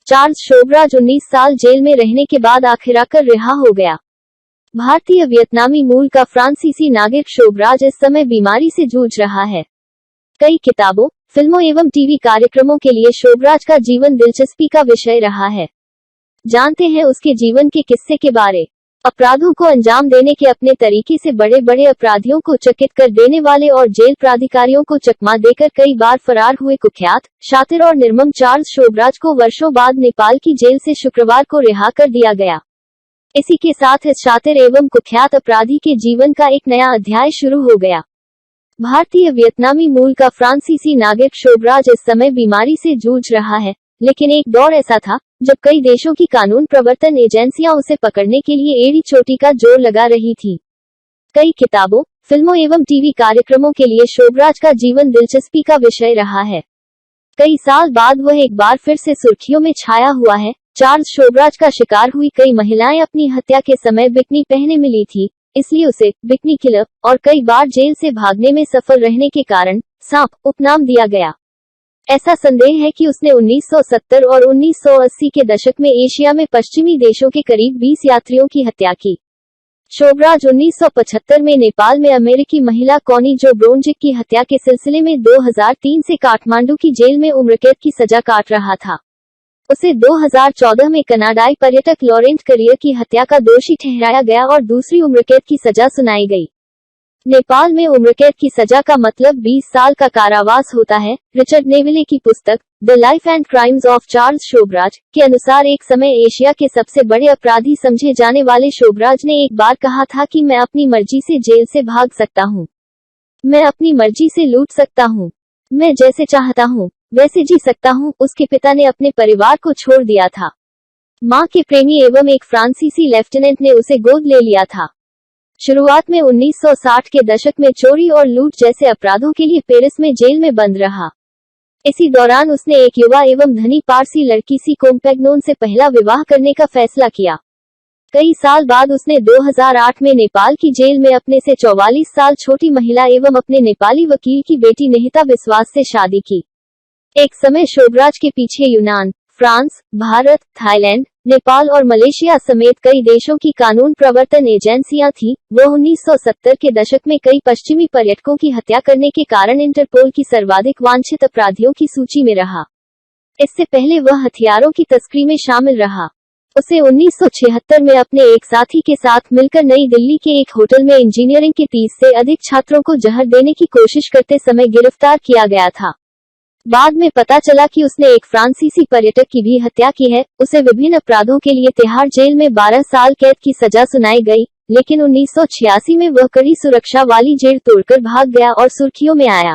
Charles Sobhraj 19 साल jail में रहने के बाद आखिरकार रिहा हो गया। भारतीय वियतनामी मूल का फ्रांसीसी नागरिक शोभराज इस समय बीमारी से जूझ रहा है। कई किताबों, फिल्मों एवं टीवी कार्यक्रमों के लिए शोभराज का जीवन दिलचस्पी का विषय रहा है। जानते हैं उसके जीवन के किस्से के बारे। अपराधों को अंजाम देने के अपने तरीके से बड़े बड़े अपराधियों को चकित कर देने वाले और जेल प्राधिकारियों को चकमा देकर कई बार फरार हुए कुख्यात, शातिर और निर्मम चार्ल्स शोभराज को वर्षों बाद नेपाल की जेल से शुक्रवार को रिहा कर दिया गया। इसी के साथ इस शातिर एवं कुख्यात अपराधी के जीवन का एक नया अध्याय शुरू हो गया। भारतीय वियतनामी मूल का फ्रांसीसी नागरिक शोभराज इस समय बीमारी से जूझ रहा है, लेकिन एक दौर ऐसा था जब कई देशों की कानून प्रवर्तन एजेंसियां उसे पकड़ने के लिए एड़ी चोटी का जोर लगा रही थी। कई किताबों, फिल्मों एवं टीवी कार्यक्रमों के लिए शोभराज का जीवन दिलचस्पी का विषय रहा है। कई साल बाद वह एक बार फिर से सुर्खियों में छाया हुआ है। चार्ल्स शोभराज का शिकार हुई कई महिलाएं अपनी हत्या के समय बिकनी पहने मिली थी, इसलिए उसे बिकनी किलर और कई बार जेल से भागने में सफल रहने के कारण सांप उपनाम दिया गया। ऐसा संदेह है कि उसने 1970 और 1980 के दशक में एशिया में पश्चिमी देशों के करीब 20 यात्रियों की हत्या की। शोभराज 1975 में नेपाल में अमेरिकी महिला कॉनी जो ब्रोन्जिक की हत्या के सिलसिले में 2003 से काठमांडू की जेल में उम्रकैद की सजा काट रहा था। उसे 2014 में कनाडाई पर्यटक लॉरेंट करियर की हत्या का दोषी ठहराया गया और दूसरी उम्रकैद की सजा सुनाई गई। नेपाल में उम्रकैद की सजा का मतलब 20 साल का कारावास होता है। रिचर्ड नेविले की पुस्तक the life and crimes of Charles Sobhraj के अनुसार एक समय एशिया के सबसे बड़े अपराधी समझे जाने वाले शोभराज ने एक बार कहा था कि मैं अपनी मर्जी से जेल से भाग सकता हूँ, मैं अपनी मर्जी से लूट सकता हूँ, मैं जैसे चाहता हूँ वैसे जी सकता हूँ। उसके पिता ने अपने परिवार को छोड़ दिया था। माँ के प्रेमी एवं एक फ्रांसीसी लेफ्टिनेंट ने उसे गोद ले लिया था। शुरुआत में 1960 के दशक में चोरी और लूट जैसे अपराधों के लिए पेरिस में जेल में बंद रहा। इसी दौरान उसने एक युवा एवं धनी पारसी लड़की सी कोम्पेगनोन से पहला विवाह करने का फैसला किया। कई साल बाद उसने 2008 में नेपाल की जेल में अपने से 44 साल छोटी महिला एवं अपने नेपाली वकील की बेटी निहिता विश्वास से शादी की। एक समय शोभराज के पीछे यूनान, फ्रांस, भारत, थाईलैंड, नेपाल और मलेशिया समेत कई देशों की कानून प्रवर्तन एजेंसियां थी। वह 1970 के दशक में कई पश्चिमी पर्यटकों की हत्या करने के कारण इंटरपोल की सर्वाधिक वांछित अपराधियों की सूची में रहा। इससे पहले वह हथियारों की तस्करी में शामिल रहा। उसे 1976 में अपने एक साथी के साथ मिलकर नई दिल्ली के एक होटल में इंजीनियरिंग के 30 से अधिक छात्रों को जहर देने की कोशिश करते समय गिरफ्तार किया गया था। बाद में पता चला कि उसने एक फ्रांसीसी पर्यटक की भी हत्या की है। उसे विभिन्न अपराधों के लिए तिहाड़ जेल में 12 साल कैद की सजा सुनाई गई, लेकिन 1986 में वह कड़ी सुरक्षा वाली जेल तोड़कर भाग गया और सुर्खियों में आया।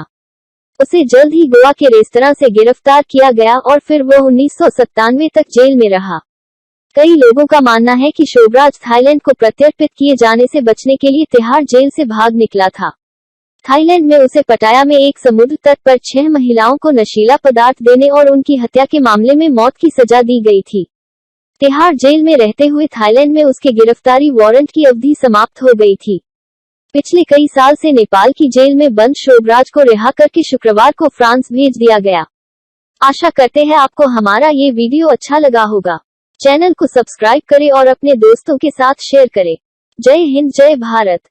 उसे जल्द ही गोवा के रेस्तरां से गिरफ्तार किया गया और फिर वह 1997 तक जेल में रहा। कई लोगों का मानना है कि शोभराज थाईलैंड को प्रत्यर्पित किए जाने से बचने के लिए तिहाड़ जेल से भाग निकला था। थाईलैंड में उसे पटाया में एक समुद्र तट पर 6 महिलाओं को नशीला पदार्थ देने और उनकी हत्या के मामले में मौत की सजा दी गई थी। तिहाड़ जेल में रहते हुए थाईलैंड में उसके गिरफ्तारी वारंट की अवधि समाप्त हो गई थी। पिछले कई साल से नेपाल की जेल में बंद शोभराज को रिहा करके शुक्रवार को फ्रांस भेज दिया गया। आशा करते हैं आपको हमारा ये वीडियो अच्छा लगा होगा। चैनल को सब्सक्राइब करें और अपने दोस्तों के साथ शेयर करें। जय हिंद, जय भारत।